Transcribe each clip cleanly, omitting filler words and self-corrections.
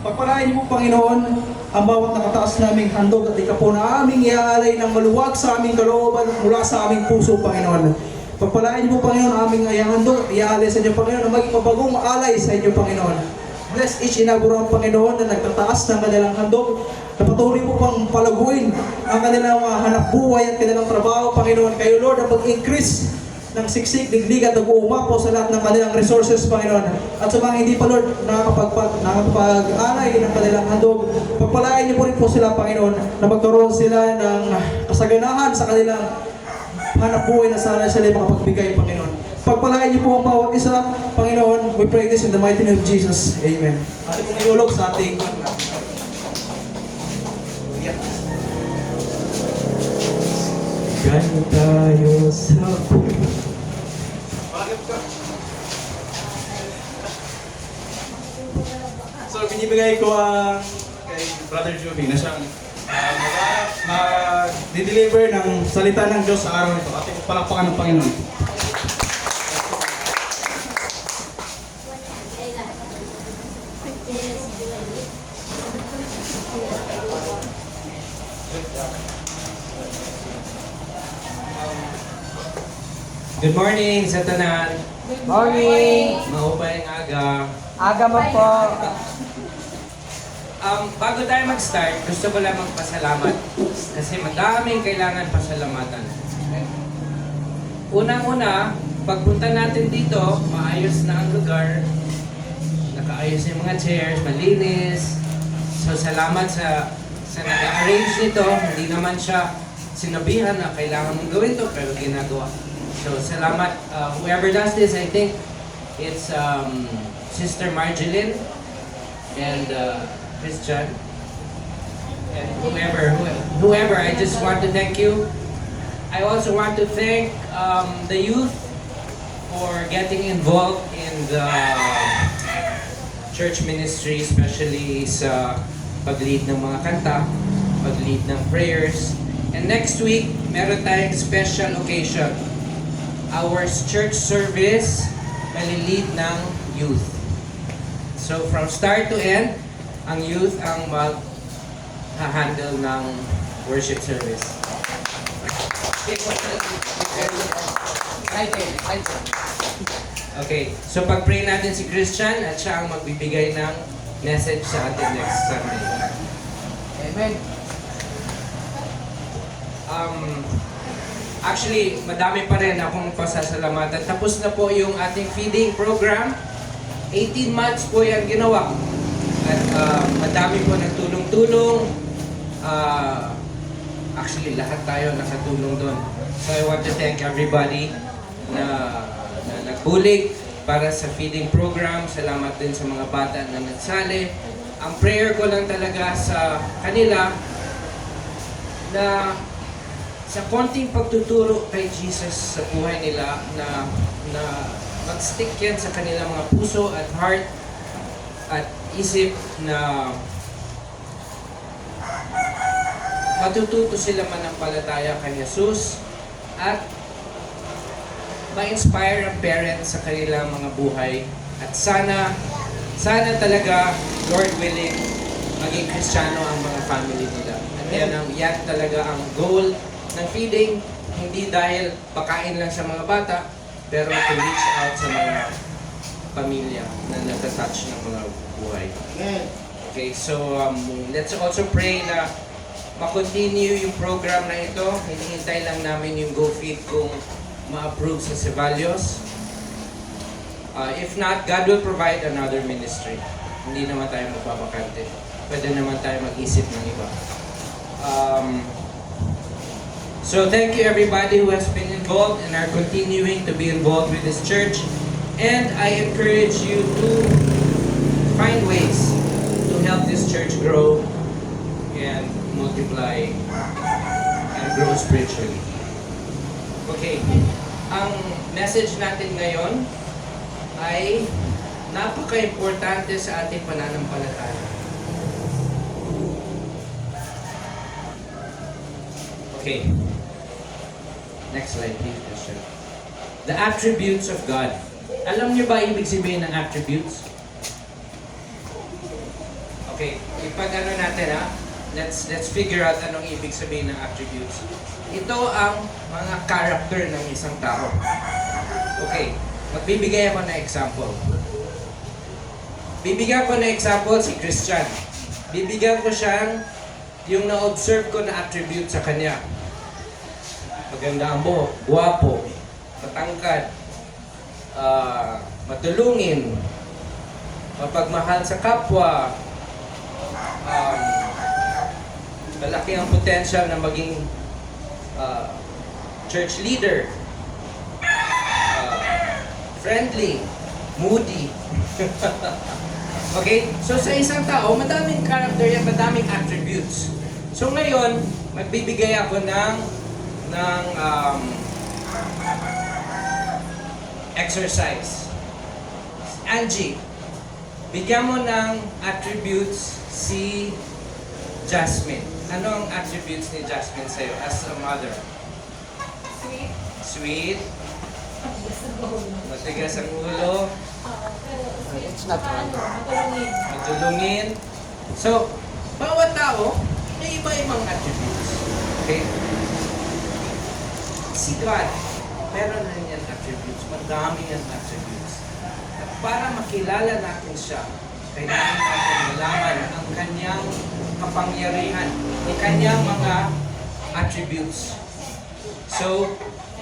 Pagpalain niyo po, Panginoon, ang bawat nakataas naming handog at ika po na aming iaalay ng maluwag sa aming kalooban mula sa aming puso, Panginoon. Pagpalain niyo po, Panginoon, ang aming handog, iaalay sa inyo, Panginoon, na maging mabagong alay sa inyo, Panginoon. Bless each and every one, Panginoon, na nagtataas ng kanilang handog, na patuloy po pang palaguin ang kanilang hanap buhay at kanilang trabaho, Panginoon. Kayo, Lord, na pag-increase ng siksik, digdig at nag-uuma po sa lahat ng kanilang resources, Panginoon. At sa mga hindi pa, Lord, nakakapag-alay ng kanilang handog, pagpalain niyo po rin po sila, Panginoon, na magkaroon sila ng kasaganahan sa kanilang hanap buhay na sana sila makapagbigay, Panginoon. Pagpalain niyo po ang bawat isa, Panginoon. We pray this in the mighty name of Jesus. Amen. Ating pong iulog sa ating Gano'n tayo sa So, binibigay ko kay Brother Joby na siyang mag-deliver ng salita ng Diyos sa araw nito. Ating palakpakan ng Panginoon. Good morning sa tanan. Good morning! Maupay ang aga. Aga mo po. Bago tayo mag-start, gusto ko lang magpasalamat. Kasi madaming kailangan pasalamatan. Unang-una, pagpunta natin dito, maayos na ang lugar. Nakaayos yung mga chairs, malinis. So salamat sa nag-arrange nito. Hindi naman siya sinabihan na kailangan mong gawin to, pero ginagawa. So, salamat. Whoever does this, I think it's Sister Marjeline and Christian. And whoever, I just want to thank you. I also want to thank the youth for getting involved in the church ministry, especially sa pag-lead ng mga kanta, pag-lead ng prayers. And next week, meron tayong special occasion. Our church service malilid ng youth. So from start to end, ang youth ang mag-handle ng worship service. Okay, so pag-pray natin si Christian at siya ang magbibigay ng message sa atin next Sunday. Amen. Actually, madami pa rin akong pasasalamatan. Tapos na po yung ating feeding program. 18 months po yan ginawa. At madami po nagtulong-tulong. Actually, lahat tayo nakatulong doon. So I want to thank everybody na nagbulig para sa feeding program. Salamat din sa mga bata na nagsali. Ang prayer ko lang talaga sa kanila na sa konting pagtuturo kay Jesus sa buhay nila na mag-stick yan sa kanilang mga puso at heart at isip na matututo sila manampalataya kay Jesus at ma-inspire ang parents sa kanilang mga buhay at sana talaga, Lord willing, maging Kristiyano ang mga family nila. At yan talaga ang goal ng feeding, hindi dahil pakain lang sa mga bata, pero to reach out sa mga pamilya na natatouch ng mga buhay. Okay, so let's also pray na ma-continue yung program na ito. Hinihintay lang namin yung GoFeed kung ma-approve sa Ceballos. If not, God will provide another ministry. Hindi naman tayo magbabakante. Pwede naman tayo mag-isip ng iba. So thank you everybody who has been involved and are continuing to be involved with this church. And I encourage you to find ways to help this church grow and multiply and grow spiritually. Okay, ang message natin ngayon ay napaka-importante sa ating pananampalataya. Okay. Next slide, please, Christian. The attributes of God. Alam niyo ba ibig sabihin ng attributes? Okay, ipag-ano natin ha. Let's figure out anong ibig sabihin ng attributes. Ito ang mga character ng isang tao. Okay, magbibigay ako ng example. Bibigyan ko ng example si Christian. Bibigyan ko siyang yung na-observe ko na attribute sa kanya. Maganda ang buhok, guwapo, matangkad, matulungin, mapagmahal sa kapwa, malaki ang potential na maging church leader, friendly, moody. Okay? So sa isang tao, madaming character yan, madaming attributes. So ngayon, magbibigay ako ng exercise. Angie, bigyan mo ng attributes si Jasmine. Ano ang attributes ni Jasmine sa'yo as a mother? Sweet. Sweet. Matigas ang ulo. It's not wrong. Matulungin. Matulungin. So, bawat tao, may iba-ibang attributes. Okay? Si God, meron na yan attributes. Madami yan attributes. At para makilala natin siya, kailangan natin malaman ang kanyang kapangyarihan, ang kanyang mga attributes. So,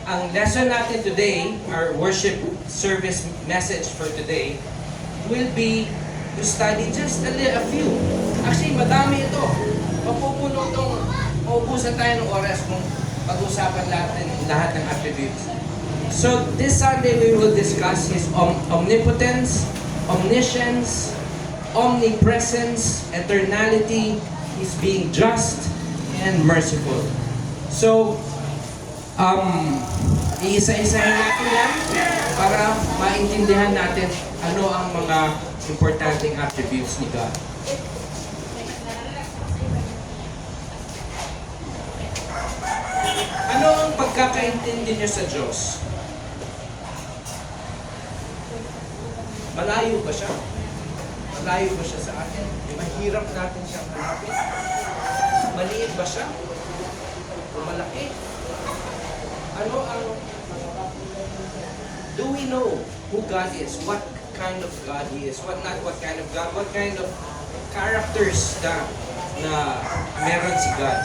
ang lesson natin today, our worship service message for today, will be to study just a few. Actually, madami ito. Mapupuno itong, maubusan tayo ng oras kung pag-usapan natin lahat ng attributes. So, this Sunday we will discuss His omnipotence, omniscience, omnipresence, eternality, His being just and merciful. So, iisa-isahin natin yan para maintindihan natin ano ang mga importanteng attributes ni God. Ano ang pagkakaintindi niyo sa Diyos? Malayo ba siya? Malayo ba siya sa atin? Mahirap natin siyang hanapin? Maliit ba siya? O malaki? Ano ang... Do we know who God is? What kind of God He is? Not what kind of God, what kind of characters na meron si God?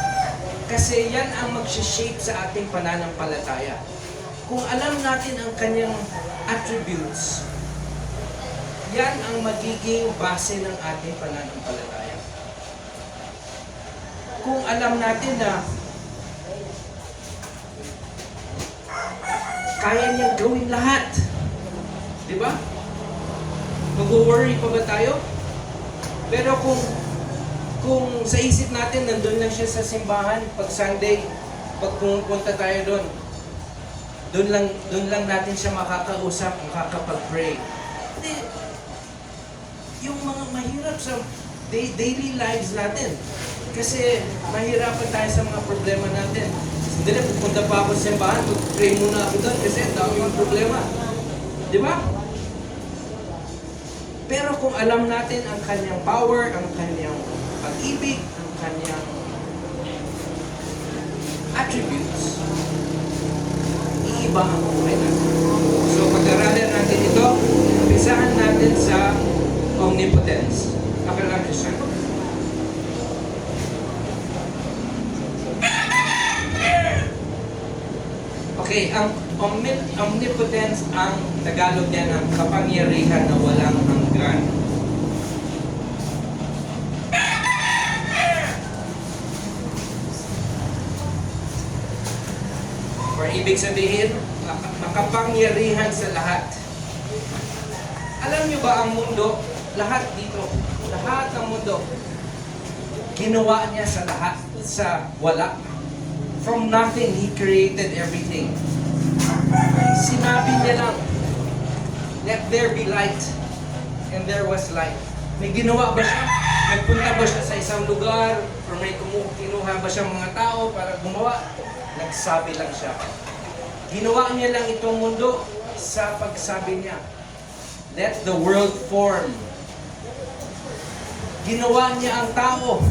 Kasi yan ang mag-shape sa ating pananampalataya. Kung alam natin ang kanyang attributes, yan ang magiging base ng ating pananampalataya. Kung alam natin na kaya niyang gawin lahat, di ba? Mag-worry pa ba tayo? Pero kung sa isip natin, nandun lang siya sa simbahan, pag Sunday, pag pumunta tayo doon lang natin siya makakausap, makakapag-pray. Hindi, yung mga mahirap sa daily lives natin. Kasi mahirapan tayo sa mga problema natin. Hindi na, pupunta pa ako sa simbahan, pray muna ako doon kasi dami yung problema. Di ba? Pero kung alam natin ang kanyang power, ang kanyang pag-ibig, ang kanyang attributes, iiba ang buhay natin. So pag-aralan natin ito, umpisahan natin sa omnipotence. Ako lang siya. Okay, ang omnipotence, ang Tagalog niya ng kapangyarihan na walang hanggan. Or ibig sabihin, makapangyarihan sa lahat. Alam niyo ba ang mundo, lahat dito, lahat ng mundo, ginawa niya sa lahat, sa wala. From nothing, He created everything. Sinabi niya lang, let there be light. And there was light. May ginawa ba siya? Nagpunta ba siya sa isang lugar? Or may kinuha ba siya mga tao para gumawa? Nagsabi lang siya. Ginawa niya lang itong mundo sa pagsabi niya, let the world form. Ginawa niya ang tao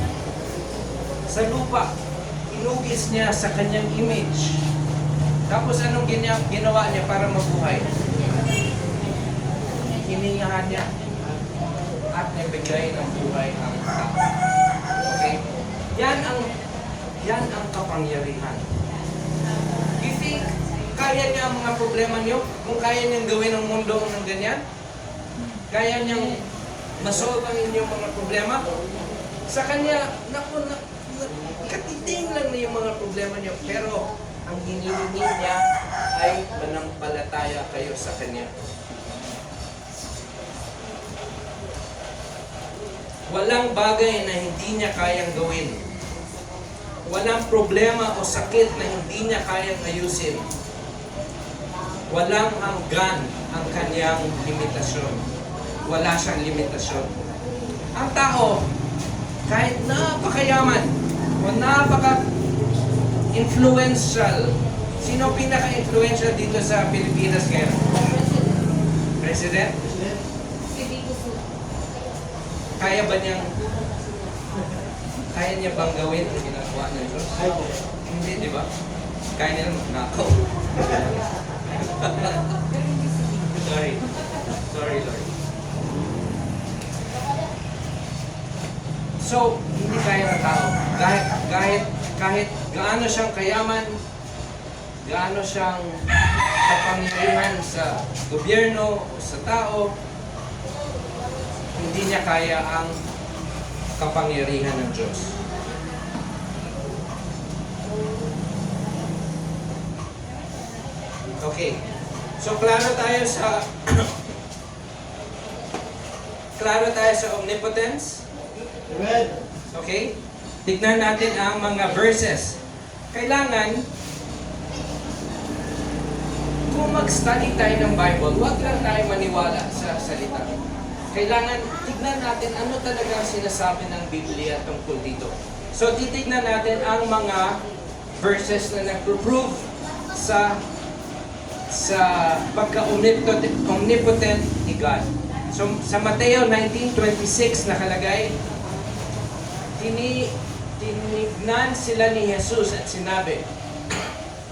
sa lupa. Inugis niya sa kanyang image. Tapos anong ginawa niya para mabuhay? Hiningahan niya at nabigay ng buhay ang tao. Okay? Yan ang kapangyarihan. You think kaya niya ang mga problema niyo? Kung kaya niyang gawin ang mundo ng ganyan? Kaya niyang masolve ang inyong mga problema? Sa kanya, katiting lang na yung mga problema niyo. Pero ang hinihingi niya ay manampalataya kayo sa kanya. Walang bagay na hindi niya kayang gawin. Walang problema o sakit na hindi niya kayang ayusin. Walang hanggan ang kanyang limitasyon. Wala siyang limitasyon. Ang tao, kahit napakayaman o napaka-influential, sino pinaka-influential dito sa Pilipinas ngayon? President? Kaya niya bang gawin ang ginagawa ng Diyos? Hindi, di ba? Kaya niya lang magnakaw. Sorry, Lord. So, hindi kaya ng tao. Kahit gaano siyang kayaman, gaano siyang kapangyarihan sa gobyerno o sa tao, hindi niya kaya ang kapangyarihan ng Diyos. Okay. So, klaro tayo sa omnipotence. Amen. Okay? Tignan natin ang mga verses. Kailangan, kung mag-study tayo ng Bible, huwag lang tayo maniwala sa salita. Kailangan, tignan natin ano talaga ang sinasabi ng Biblia tungkol dito. So, titignan natin ang mga verses na nag-prove sa pagka-omnipotent ni God. So, sa Mateo 19:26 nakalagay, tinignan sila ni Jesus at sinabi,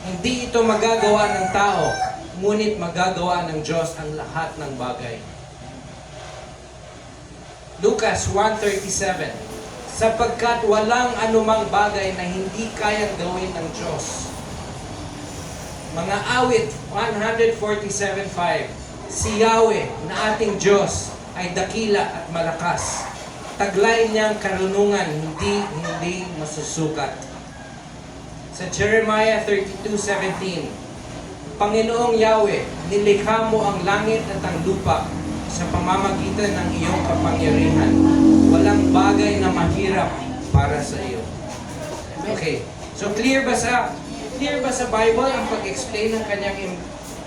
hindi ito magagawa ng tao, ngunit magagawa ng Diyos ang lahat ng bagay. Lucas 1:37, sapagkat walang anumang bagay na hindi kayang gawin ng Diyos. Mga awit 147:5, si Yahweh na ating Diyos ay dakila at malakas. Taglay niyang karunungan, hindi masusukat. Sa Jeremiah 32:17, Panginoong Yahweh, nilikha mo ang langit at ang lupa sa pamamagitan ng iyong kapangyarihan. Walang bagay na mahirap para sa iyo. Okay. So clear ba sa Bible ang pag-explain ng kanyang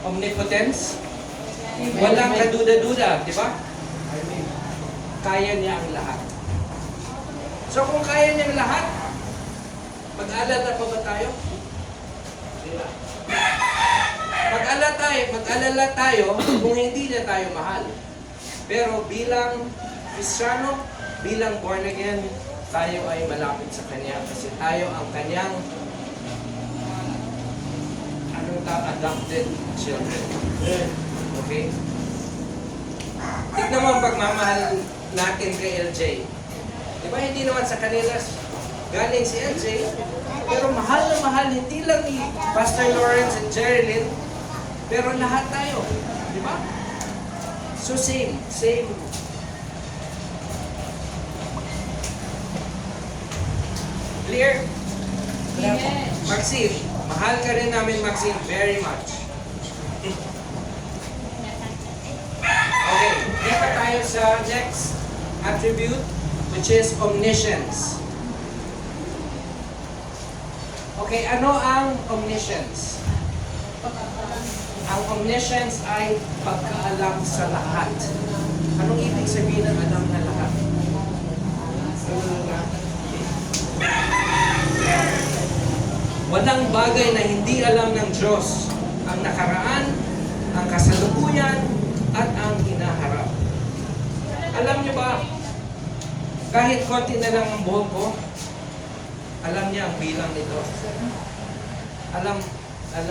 omnipotence? Walang kaduda-duda, di ba? Kaya niya ang lahat. So kung kaya niya ang lahat, mag-alala pa ba tayo? Mag-alala tayo kung hindi na tayo mahal. Pero bilang Kristiyano, bilang born again, tayo ay malapit sa Kanya kasi tayo ang Kanyang adopted children. Okay? Tignan mo ang pagmamahal natin kay LJ. Di ba hindi naman sa kanila galing si LJ, pero mahal na mahal, hindi lang ni Pastor Lawrence and Jerilyn, pero lahat tayo. Di ba? So same. Clear? Amen. Maxine, mahal ka rin namin, Maxine, very much. Okay, dito tayo sa next attribute, which is omniscience. Okay, ano ang omniscience? Ang omniscience ay pagkaalam sa lahat. Anong ibig sabihin ng alam na lahat? Walang bagay na hindi alam ng Diyos. Ang nakaraan, ang kasalukuyan, at ang hinaharap. Alam niyo ba, Kahit konti na lang ang buhok ko, alam niya ang bilang nito. Alam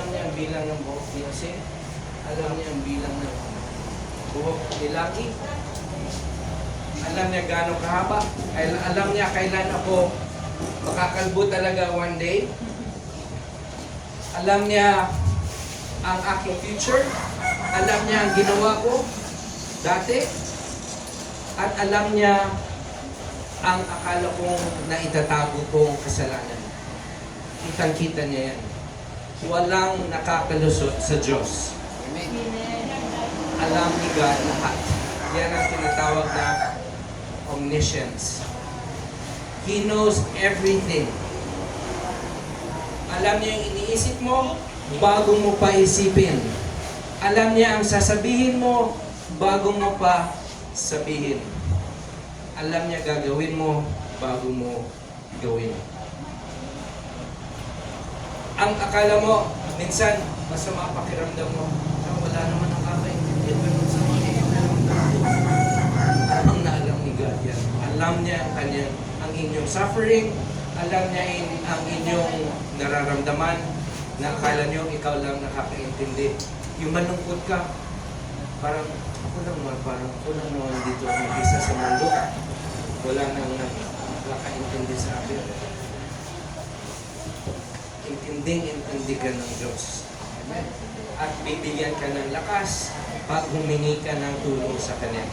niya ang bilang ng buhok ni Jose. Alam niya ang bilang ng buhok ni Lucky. Alam niya gaano kahaba. Alam niya kailan ako makakalbo talaga one day. Alam niya ang aking future. Alam niya ang ginawa ko dati. At alam niya ang akala kong naitatago kong kasalanan. Kitang-kita niya yan. Walang nakakalusot sa Diyos. Alam ni God lahat. Yan ang tinatawag na omniscience. He knows everything. Alam niya yung iniisip mo bago mo pa isipin. Alam niya ang sasabihin mo bago mo pa sabihin. Alam niya gagawin mo bago mo gawin. Ang akala mo, minsan, masama pakiramdam mo. Wala naman ang kakaintindihan ganun sa mga alam na alam ni God yan. Alam niya ang inyong suffering. Alam niya ang inyong nararamdaman na akala niyo ikaw lang nakakaintindi. Yung malungkot ka, parang ako lang naman dito ang isa sa mundo. Wala nang nakakaintindi sa akin. Intindi ka ng Diyos. Amen. At bibigyan ka ng lakas pag humingi ka ng tulong sa Kanya.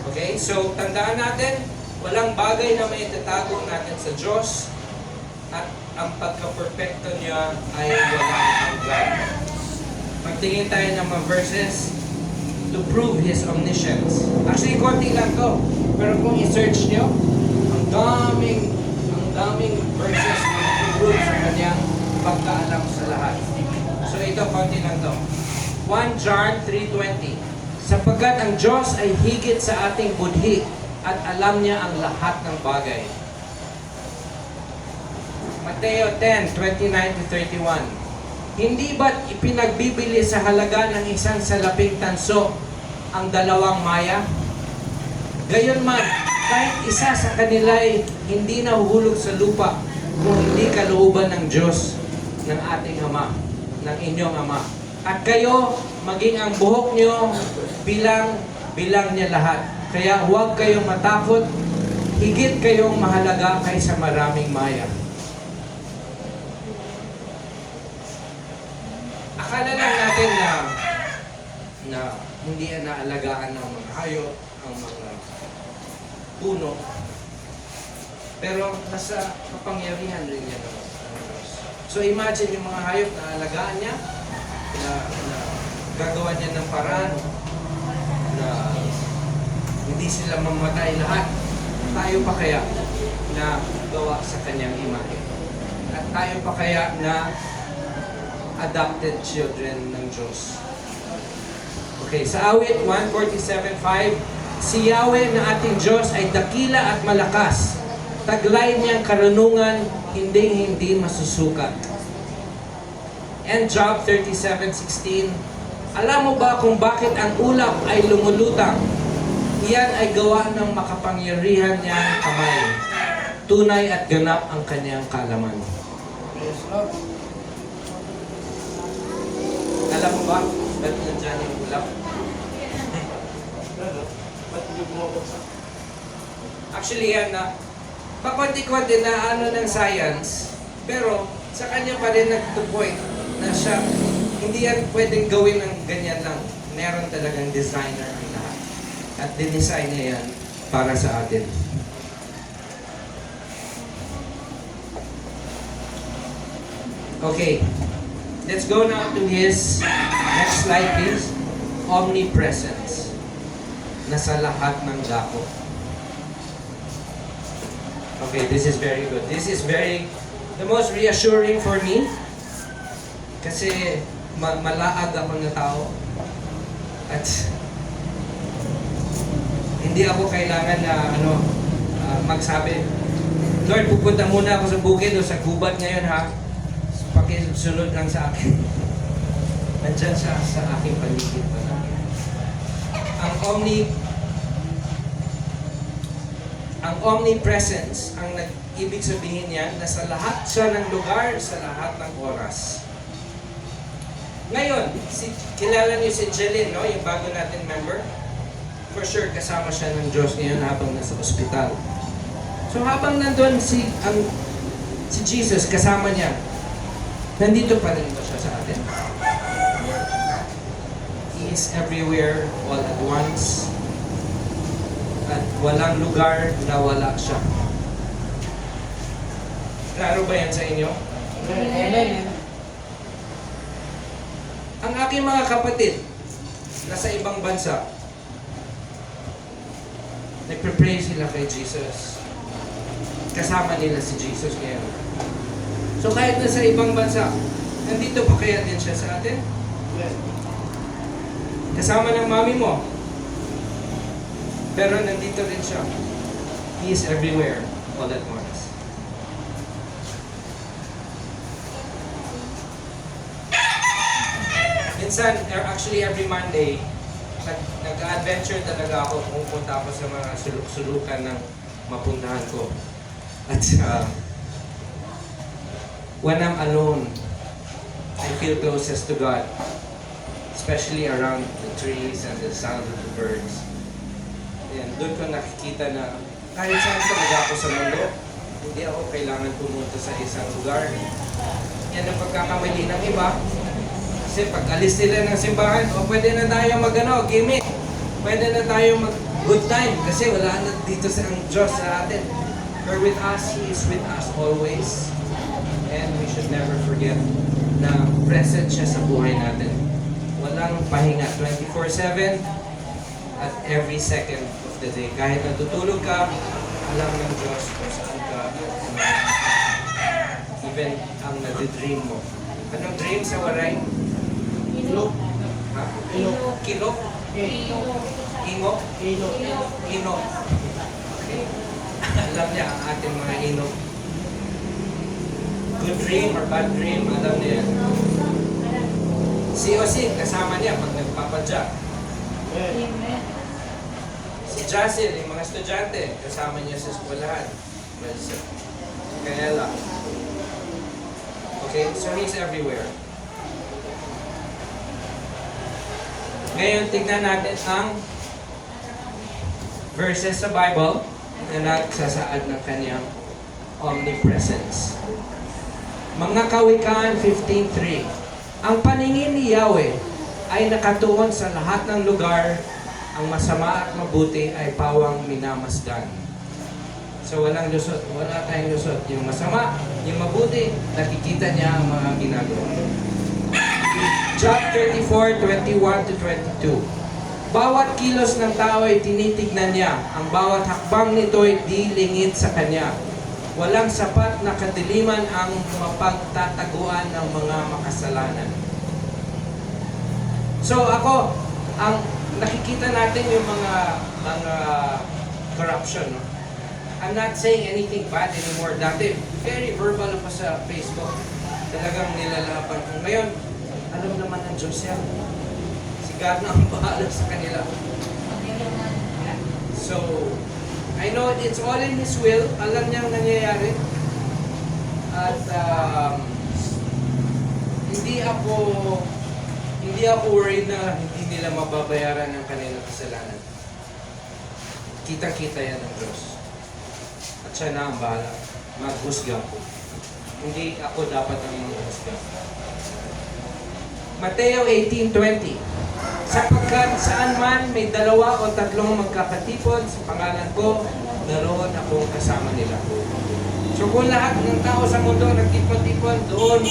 Okay, so tandaan natin, walang bagay na may itatago natin sa Diyos at ang pagka-perfecto niya ay walang hanggan. Pagtingin tayo ng mga verses to prove His omniscience. Actually, konti lang to. Pero kung i-search nyo, ang daming verses na to-prove sa kanyang pagkaalam sa lahat. So ito, konti lang to. 1 John 3:20. Sapagkat ang Diyos ay higit sa ating budhi at alam niya ang lahat ng bagay. Mateo 10:29-31. Hindi ba't ipinagbibili sa halaga ng isang salaping tanso ang dalawang maya? Gayon man, kahit isa sa kanila ay hindi nahuhulog sa lupa kung hindi kalooban ng Diyos, ng ating Ama, ng inyong Ama. At kayo, maging ang buhok nyo, bilang niya lahat. Kaya huwag kayong matakot, higit kayong mahalaga kaysa maraming maya. Akala lang natin na hindi naalagaan ng mga hayop, ang mga puno. Pero nasa kapangyarihan rin yan ng Diyos. So imagine yung mga hayop na alagaan niya, na gagawa niya ng paraan, na hindi sila mamatay lahat. Tayo pa kaya na gawa sa kanyang imahe? At tayo pa kaya na adopted children ng Diyos? Okay, sa awit 147:5, si Yahweh na ating Diyos ay dakila at malakas. Taglay niyang karunungan, hindi masusukat. And Job 37:16, alam mo ba kung bakit ang ulap ay lumulutang? Iyan ay gawa ng makapangyarihan niyang kamay. Tunay at ganap ang kanyang kalaman. Alam mo ba, ba't nandiyan yung ulap? Actually yan na, pakonti-konti na ano ng science, pero sa kanya pa rin nag-point na siya, hindi yan pwedeng gawin ng ganyan lang. Meron talagang designer ang lahat. At dinesign niya yan para sa atin. Okay. Let's go now to His, next slide please, omnipresence. Nasa lahat ng dako. Okay, this is very good. This is the most reassuring for me. Kasi malaag ako na tao. At hindi ako kailangan na magsabi, Lord, pupunta muna ako sa bukid o sa gubat ngayon ha. Pakisunod lang sa akin. Nandyan siya sa aking paligid pa lang. ang omnipresence, ang ibig sabihin niyan, na sa lahat siya ng lugar, sa lahat ng oras. Ngayon, kilala niyo si Jeline, no? Yung bago natin member? For sure, kasama siya ng Diyos ngayon habang nasa ospital. So habang nandun si Jesus, kasama niya, nandito pa rin ba siya sa atin? He is everywhere, all at once. At walang lugar na wala siya. Klaro ba yan sa inyo? Amen. Ang aking mga kapatid, nasa ibang bansa, nagpe-pray sila kay Jesus. Kasama nila si Jesus ngayon. So kahit nasa ibang bansa, nandito pa kaya din siya sa atin? Kasama ng mami mo. Pero nandito rin siya. He is everywhere, all at once. Minsan, actually every Monday, nag-adventure talaga ako, pumunta ako sa mga suluk-sulukan ng mapuntahan ko. At when I'm alone, I feel closest to God. Especially around the trees and the sound of the birds. Yan, doon ko nakikita na kahit saan talaga ako sa mundo, hindi ako kailangan pumunta sa isang lugar. Yan ang pagkakamali ng iba. Kasi pag alis nila ng simbahan, pwede na tayo gimmick. Pwede na tayo good time kasi wala na dito sa ang Diyos sa atin. For with us, He is with us always. And we should never forget na present siya sa buhay natin. Walang pahinga, 24/7 at every second of the day. Kahit natutulog ka, alam ng Diyos kung saan ka even ang nadidream mo. Anong dream sa waray? Ilok. Ha? Ilok. Kilok? Ingo? Ilok. Ino. Okay. Alam niya ang ating mga ino. Good dream or bad dream, alam niya. Si Osin, kasama niya pag nagpapadya. Amen. Si Jasil, yung mga estudyante, kasama niya sa eskwelahan. Kaya lang. Okay, so He's everywhere. Ngayon, tignan natin ang verses sa Bible na nagsasaad ng kanyang omnipresence. Mga Kawikaan 15:3. Ang paningin ni Yahweh ay nakatuon sa lahat ng lugar, ang masama at mabuti ay pawang minamasdan. So walang lusot, wala tayong lusot. Yung masama, yung mabuti, nakikita niya ang mga ginagawa. Job 34:21-22. Bawat kilos ng tao ay tinitignan niya, ang bawat hakbang nito ay dilingid sa kanya. Walang sapat na kadiliman ang mapagtataguan ng mga makasalanan. So ako, ang nakikita natin yung mga corruption, no? I'm not saying anything bad anymore. Dati, very verbal ako sa Facebook. Talagang nilalaban ko. Ngayon, alam naman ng Diyos yan. Si God na ang bahala sa kanila. So, I know it's all in His will. Alam niyang nangyayari. At hindi ako worried na hindi nila mababayaran ang kanilang kasalanan. Kitang-kita yan ng Diyos. At siya na ang bahala. Maghusga. Hindi ako dapat ang maghusga. Mateo 18:20. Sapagkat saan man may 2 o 3 magkakatipon sa pangalan ko, naroon akong kasama nila. So kung lahat ng tao sa mundo nagtipon-tipon doon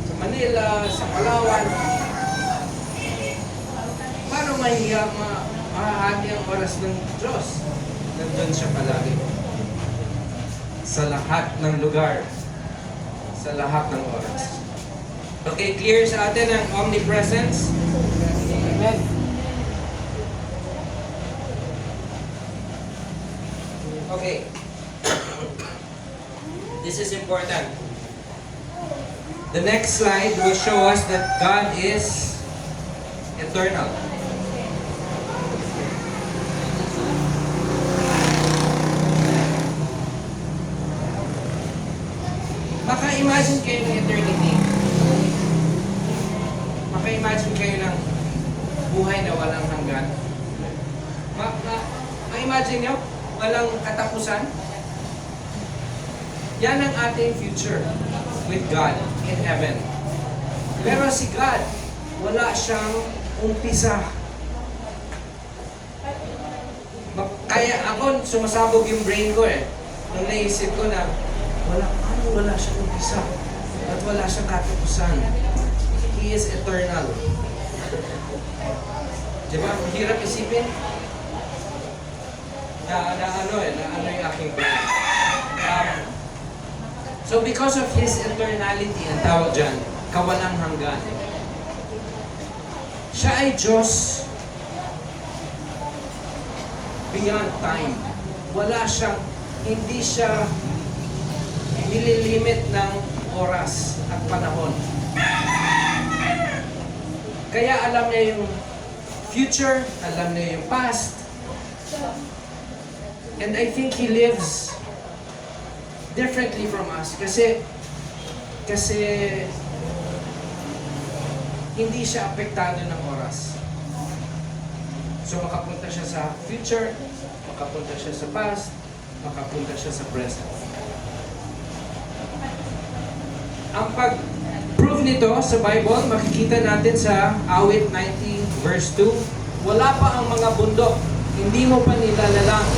sa Manila, sa Palawan, paano mahahati ang oras ng Diyos? Nandun siya palagi. Sa lahat ng lugar, sa lahat ng oras. Okay, clear sa atin ang omnipresence? Amen. Okay. This is important. The next slide will show us that God is eternal. Maka-imagine kayo ng eternity. Maka-imagine kayo ng buhay na walang hanggan. Ma-imagine nyo? Walang katapusan? Yan ang ating future with God in heaven. Pero si God, wala siyang umpisa. Kaya ako, sumasabog yung brain ko eh. Nung naisip ko na, wala siyang umpisa. At wala siyang katapusan. He is eternal. Diba? Hirap isipin. Na ano yung aking brain. So because of His eternality, ang tawag dyan, kawalang hanggan. Siya ay Diyos beyond time. Hindi siya nililimit ng oras at panahon. Kaya alam niya yung future, alam niya yung past. And I think He lives differently from us. Kasi hindi siya apektado ng oras. So makapunta siya sa future, makapunta siya sa past, makapunta siya sa present. Ang pag-prove nito sa Bible, makikita natin sa Awit 90 verse 2. Wala pa ang mga bundok, hindi mo pa nilalalang,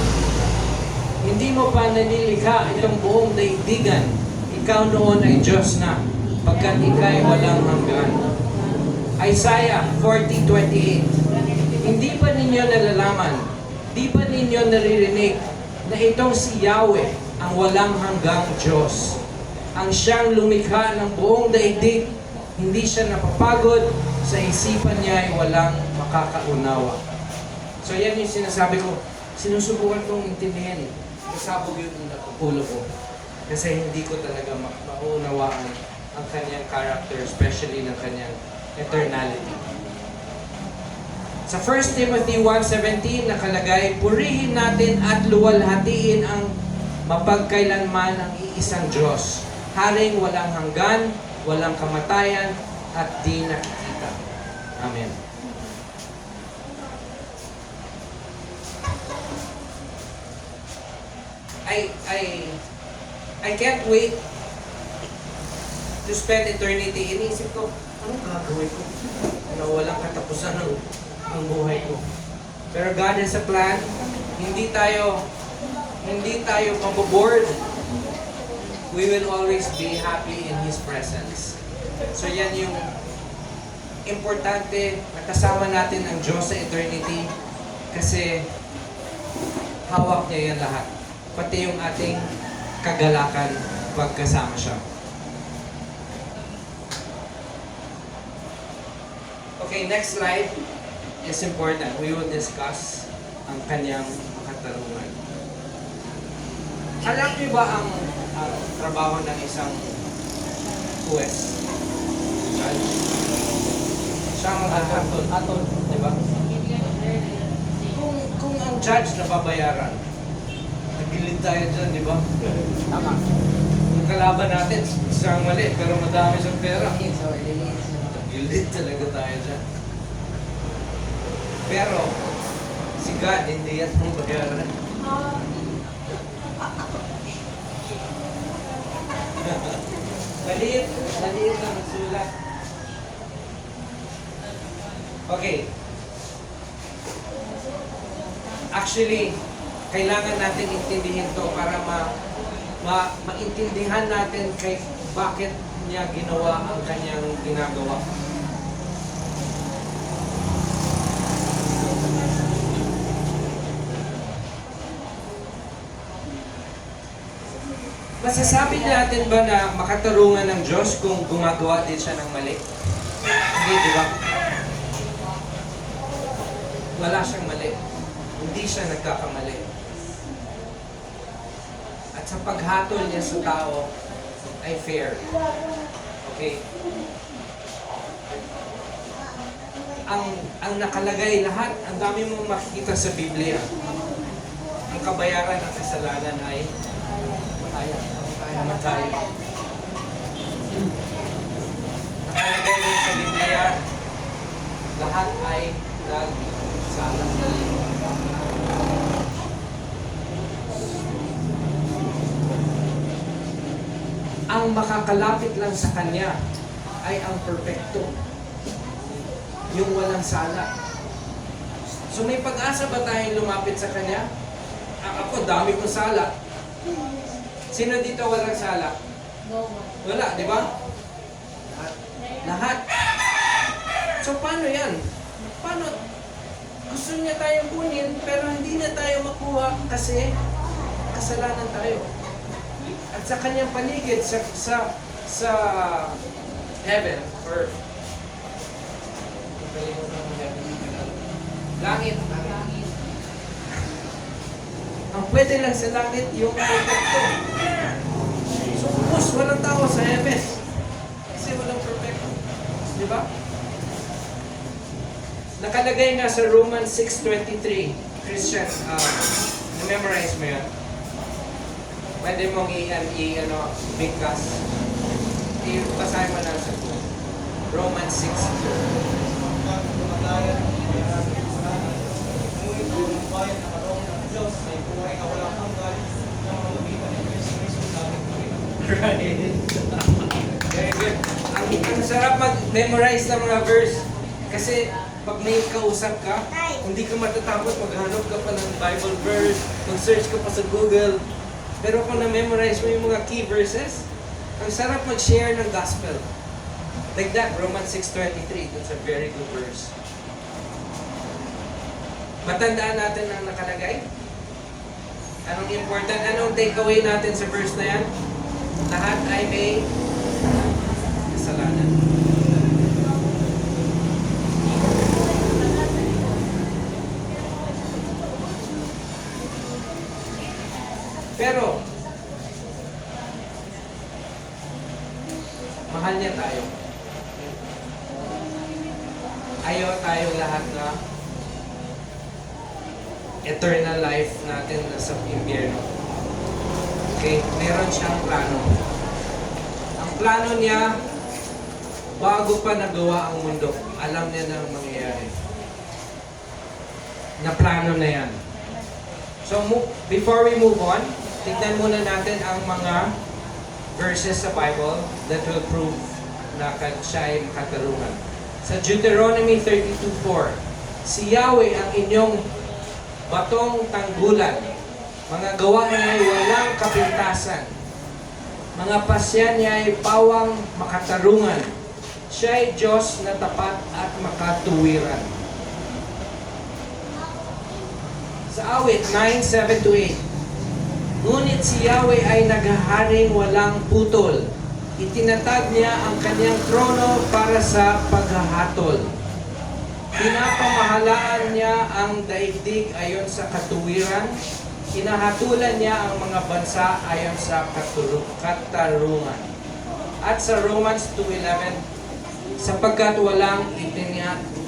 hindi mo pa nanilikha itong buong daigdigan. Ikaw noon ay Diyos na, pagkat ika'y walang hanggan. Isaiah 40:28. Hindi pa ninyo nalalaman, di pa ninyo naririnig na itong si Yahweh ang walang hanggang Diyos. Ang siyang lumikha ng buong daigdig, hindi siya napapagod, sa isipan niya ay walang makakaunawa. So yan yung sinasabi ko, sinusubukan kong intindihin. Nasabog yung ulo ko. Kasi hindi ko talaga maunawaan ang kanyang character, especially ng kanyang eternality. Sa 1 Timothy 1:17 nakalagay, purihin natin at luwalhatiin ang mapagkailanman ang iisang Diyos. Haring walang hanggan, walang kamatayan, at di nakikita. Amen. I can't wait to spend eternity. Iniisip ko, anong gagawin ko? Walang katapusan ang buhay ko. Pero God has a plan. Hindi tayo maboboard. We will always be happy in His presence. So yan yung importante, nakasama natin ang Diyos sa eternity kasi hawak niya yan lahat. Pati yung ating kagalakan pagkasama siya. Okay, next slide is important. We will discuss ang kanyang katarungan. Alam niyo ba ang trabaho ng isang US? Judge? Siya ang mag-atol, di ba? Kung ang judge na babayaran, nagilid tayo dyan, di ba? Tama. Yung kalaban natin, isang mali, pero madami siyang pera. So, release. Gilid talaga tayo dyan. Pero, si God, hindi yan ang bayaran. Maliit na nagsulat. Okay. Actually, kailangan natin intindihin to para maintindihan natin kay bakit niya ginawa ang kanyang ginagawa. Masasabi natin ba na makatarungan ng Diyos kung gumagawa din siya ng mali? Hindi, di ba? Wala siyang mali. Hindi siya nagkakamali. At sa paghatol niya sa tao ay fair. Okay? Ang nakalagay lahat, ang dami mong makikita sa Biblia. Ang kabayaran ng kasalanan ay namatay. Nakalagay rin sa Biblia, lahat ay nagsala. Ang makakalapit lang sa Kanya ay ang perpekto. Yung walang sala. So may pag-asa ba tayong lumapit sa Kanya? Ako, dami kong sala. Sino dito walang sala? No one. Wala, di ba? Lahat. So paano yan? Paano? Gusto niya tayong kunin, pero hindi na tayo makuha kasi kasalanan tayo. At sa kanyang paligid, sa heaven, or langit. Ang pwede lang sa langit, yung perfecto. So, ubus, walang tao sa heaven. Kasi walang perfecto. Di ba? Nakalagay nga sa Romans 6:23. Christian, na-memorize mo yan. Pwede mong bigkas. Basahin mo lang sa Romans 6:2. Right. Very good. Ang sarap mag-memorize ng mga verse. Kasi pag may kausap ka, hindi ka matatapos, maghanap ka pa ng Bible verse, mag-search ka pa sa Google. Pero kung na-memorize mo yung mga key verses, ang sarap mag-share ng gospel. Like that, Romans 6:23. That's a very good verse. Matandaan natin ang nakalagay. Anong important? Anong takeaway natin sa verse na yan? Lahat ay may kasalanan. Pero, mahal niya tayo. Ayaw tayong lahat na eternal life natin nasa impyerno. Okay? Meron siyang plano. Ang plano niya, bago pa nagawa ang mundo, alam niya na ang mangyayari. Na plano na yan. So, before we move on, tignan muna natin ang mga verses sa Bible that will prove na siya ay makatarungan. Sa Deuteronomy 32:4, si Yahweh ang inyong batong tanggulan. Mga gawa niya ay walang kapintasan. Mga pasya niya ay pawang makatarungan. Siya ay Diyos na tapat at makatuwiran. Sa awit 9:7-8, ngunit si Yahweh ay naghaharing walang putol. Itinatag niya ang kanyang trono para sa paghahatol. Pinapamahalaan niya ang daigdig ayon sa katuwiran. Hinahatulan niya ang mga bansa ayon sa katarungan. At sa Romans 2:11, sapagkat walang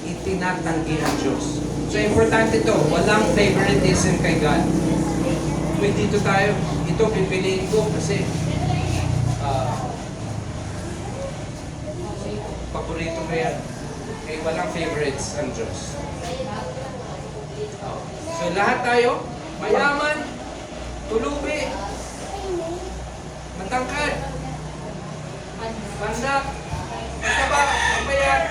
itinatanggi ang Diyos. So, importante ito. Walang favoritism kay God. Kung dito tayo, ito pipiliin ko kasi paborito ko yan. Kaya walang favorites ang Diyos. So, lahat tayo, mayaman, tulubi, matangkad, pandak, mataba, mapayat,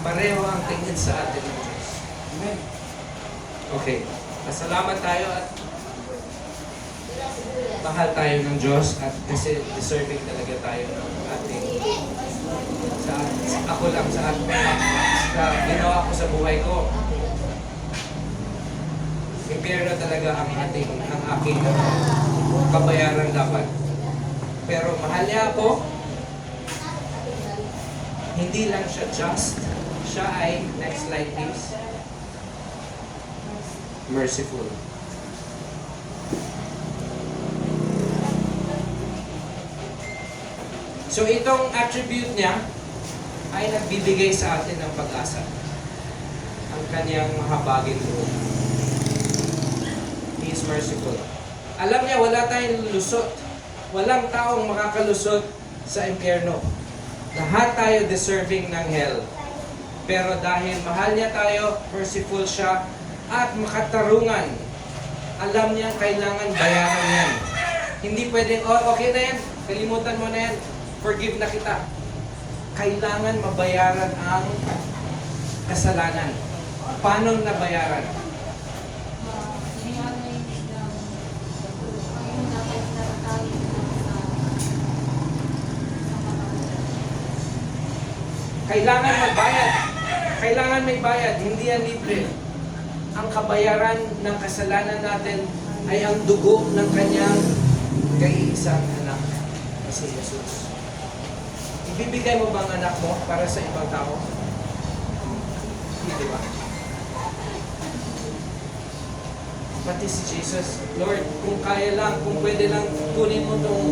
pareho ang tingin sa atin ng Diyos. Amen. Okay. Pasalamat tayo at mahal tayo ng Diyos at kasi deserving talaga tayo ng ating ako lang sa ginawa ko sa buhay ko. Impyerno talaga ang aking kabayaran dapat. Pero mahal niya ako. Hindi lang siya just. Siya ay, next slide please, merciful. So itong attribute niya ay nagbibigay sa atin ng pag-asa. Ang kanyang mahabagin loob. He is merciful. Alam niya, wala tayong lusot. Walang taong makakalusot sa impyerno. Lahat tayo deserving ng hell. Pero dahil mahal niya tayo, merciful siya, at makatarungan, alam niya kailangan bayaran yan. Hindi pwedeng, oh okay na yan, kalimutan mo na yan, forgive na kita. Kailangan mabayaran ang kasalanan. Paano nabayaran? Kailangan magbayad. Kailangan may bayad, hindi yan libre. Ang kabayaran ng kasalanan natin ay ang dugo ng kanyang kaiisang anak na si Jesus. Ibibigay mo bang anak mo para sa ibang tao? Hindi ba? Pati si Jesus, Lord, kung kaya lang, kung pwede lang, kunin mo itong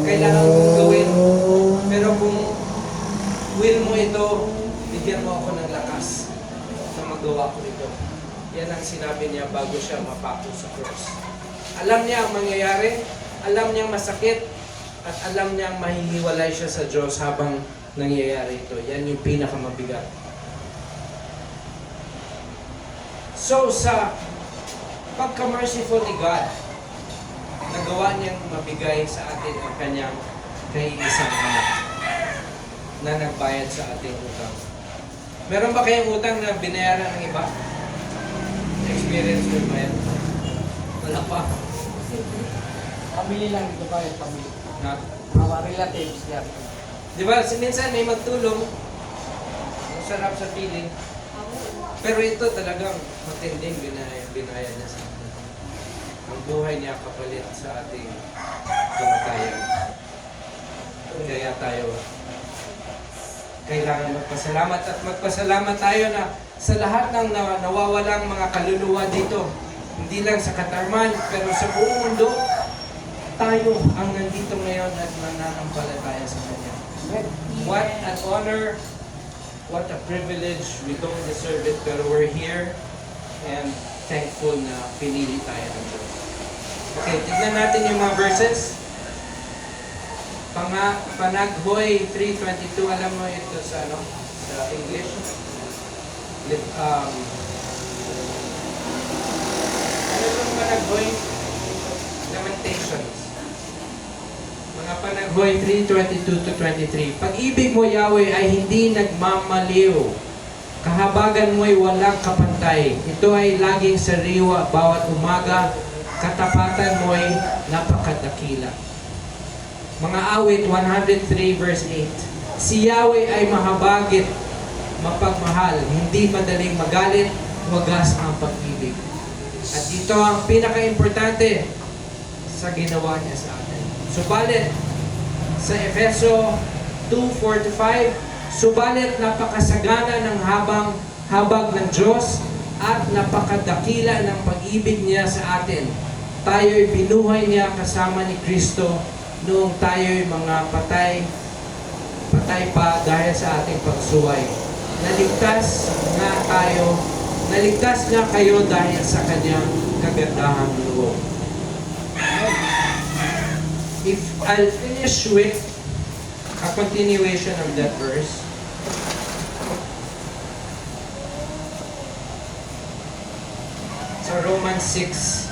kailangan kong gawin. Pero kung will mo ito, bigyan mo ako ng lakas na magawa ko ito. Yan ang sinabi niya bago siya mapako sa cross. Alam niya ang mangyayari, alam niya masakit, at alam niya mahihiwalay siya sa Diyos habang nangyayari ito. Yan yung pinakamabigat. So, sa pagka-merciful ni God, nagawa niyang mabigay sa atin ang kanyang kaiisang anak na nagbayad sa ating utang. Meron ba kayong utang na binayaran ng iba? Experience mo ba yan? Wala pa. Pamili lang dito pa yung pamili. Ha? Mga relatives yan. Di ba? Minsan may magtulong. Ang sarap sa feeling. Pero ito talagang matinding binayad niya sa atin. Ang buhay niya kapalit sa ating kamatayan. Kaya tayo kailangan magpasalamat at magpasalamat tayo na sa lahat ng nawawalang mga kaluluwa dito. Hindi lang sa Katarman, pero sa buong mundo, tayo ang nandito ngayon at nananampalataya sa Kanya. What an honor, what a privilege. We don't deserve it, pero we're here and thankful na pinili tayo ng Diyos. Okay, tignan natin yung mga verses. Panaghoy 3:22, alam mo ito sa English? Ano yung Panaghoy? Lamentations. Mga Panaghoy 3:22-23. Pag-ibig mo, Yahweh, ay hindi nagmamaliw. Kahabagan mo'y walang kapantay. Ito ay laging sariwa bawat umaga. Katapatan mo'y napakadakila. Mga awit 103 verse 8. Si Yahweh ay mahabagit, mapagmahal, hindi madaling magalit, wagas ang pag-ibig. At ito ang pinaka-importante sa ginawa niya sa atin. Subalit, sa Efeso 2:4-5, subalit napakasagana ng habag ng Diyos at napakadakila ng pag-ibig niya sa atin. Tayo'y binuhay niya kasama ni Kristo noong tayo'y mga patay pa dahil sa ating pagsuway. Naligtas nga kayo dahil sa kanyang kagandahang loob. If I'll finish with a continuation of that verse. So Romans 6.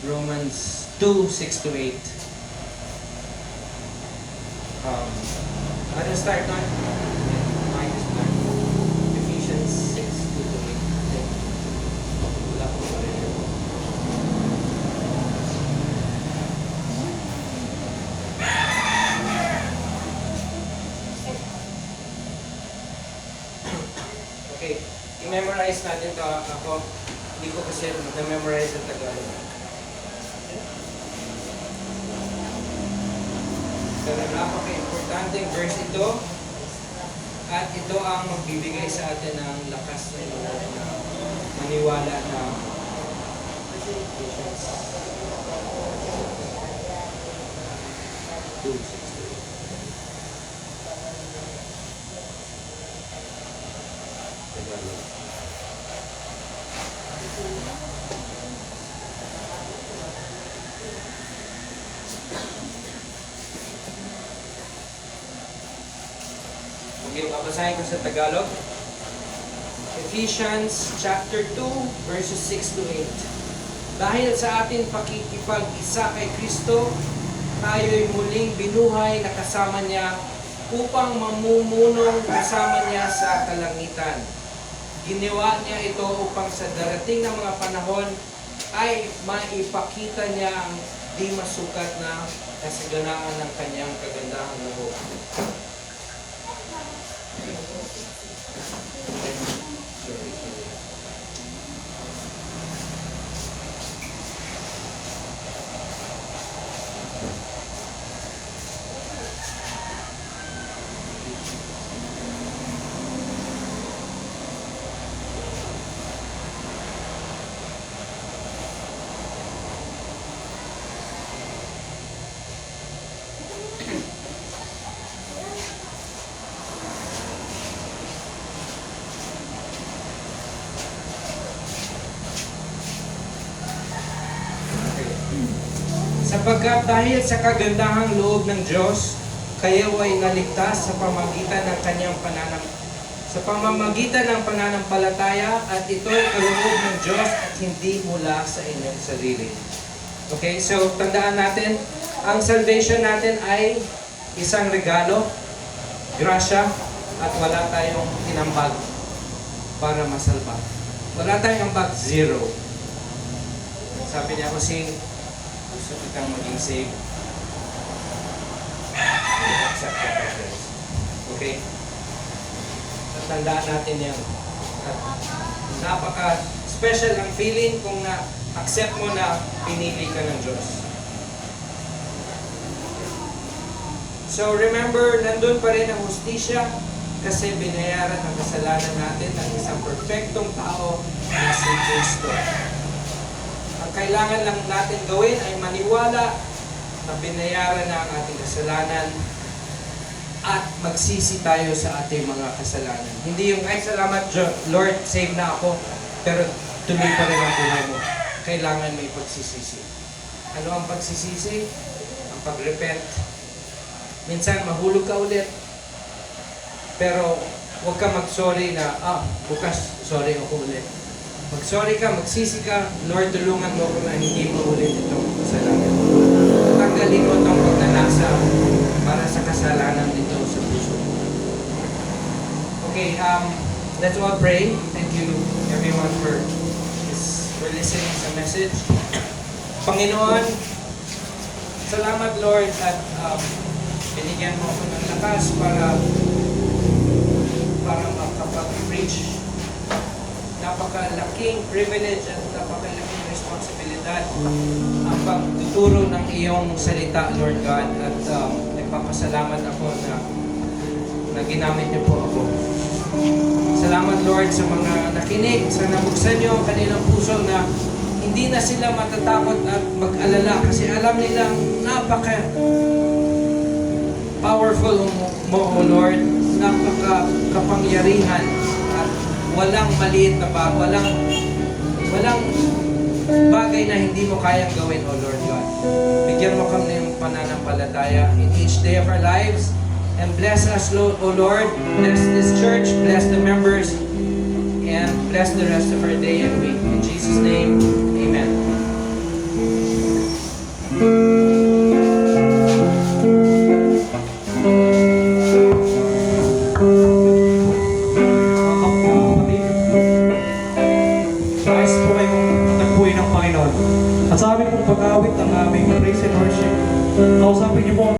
Romans 2:6-8. Ano start na? Minus 1. Ephesians 6:2-8. Wala ko pa rin. Okay, i-memorize natin to. Ako, hindi ko kasi na-memorize ang Tagalog. Pero napaka-importanteng verse ito at ito ang magbibigay sa atin ng lakas na loob na maniwala na Basahin ko sa Tagalog. Ephesians chapter 2, verses 6 to 8. Dahil sa ating pakikipag-isa kay Kristo, tayo'y muling binuhay na kasama niya upang mamumunong kasama niya sa kalangitan. Ginawa niya ito upang sa darating na mga panahon ay maipakita niya ang di masukat na kasaganaan ng kanyang kagandahang loob. Sapagkat dahil sa kagandahang loob ng Diyos, kayo ay naligtas sa pamamagitan ng pananampalataya at ito'y kaloob ng Diyos at hindi mula sa inyong sarili. Okay, so tandaan natin, ang salvation natin ay isang regalo, grasya, at wala tayong tinambag para masalba. Wala tayong ambag, zero. Sabi niya kasi, gusto kitang maging saved. Accept the presence. Okay? Tandaan natin yan. At napaka-special ang feeling kung na-accept mo na pinili ka ng Diyos. So remember, nandun pa rin ang hustisya kasi binayaran ang kasalanan natin ng isang perfectong tao na si Kristo. Ang kailangan lang natin gawin ay maniwala na binayaran na ang ating kasalanan at magsisi tayo sa ating mga kasalanan. Hindi yung, ay salamat Lord, save na ako, pero tuloy pa rin ang buhay mo. Kailangan may pagsisisi. Ano ang pagsisisi? Ang pag-repent. Minsan mahulog ka ulit, pero huwag ka mag-sorry na, bukas, sorry ako ulit. Mag-sorry ka, magsisi ka, Lord, tulungan mo ako na hindi maulit itong kasalanan. Tanggalin mo itong pagnanasa para sa kasalanan nito sa puso. Okay, let's all pray. Thank you everyone for listening sa message. Panginoon, salamat Lord at binigyan mo ako ng lakas para makapag-preach. Napakalaking privilege at napakalaking responsibilidad ang pagtuturo ng iyong salita, Lord God. At nagpapasalamat ako na ginamit niyo po ako. Salamat, Lord, sa mga nakinig, sa nabuksan niyo ang kanilang puso na hindi na sila matatakot at mag-alala kasi alam nilang napaka-powerful mo, O Lord, napaka-kapangyarihan at walang maliit na walang bagay na hindi mo kayang gawin, O Lord God. Bigyan mo kami ng pananampalataya in each day of our lives and bless us, O Lord. Bless this church, bless the members, and bless the rest of our day and week. In Jesus' name, Amen. At sa aming pong pag-awit ng aming praise and worship, kausapin niyo po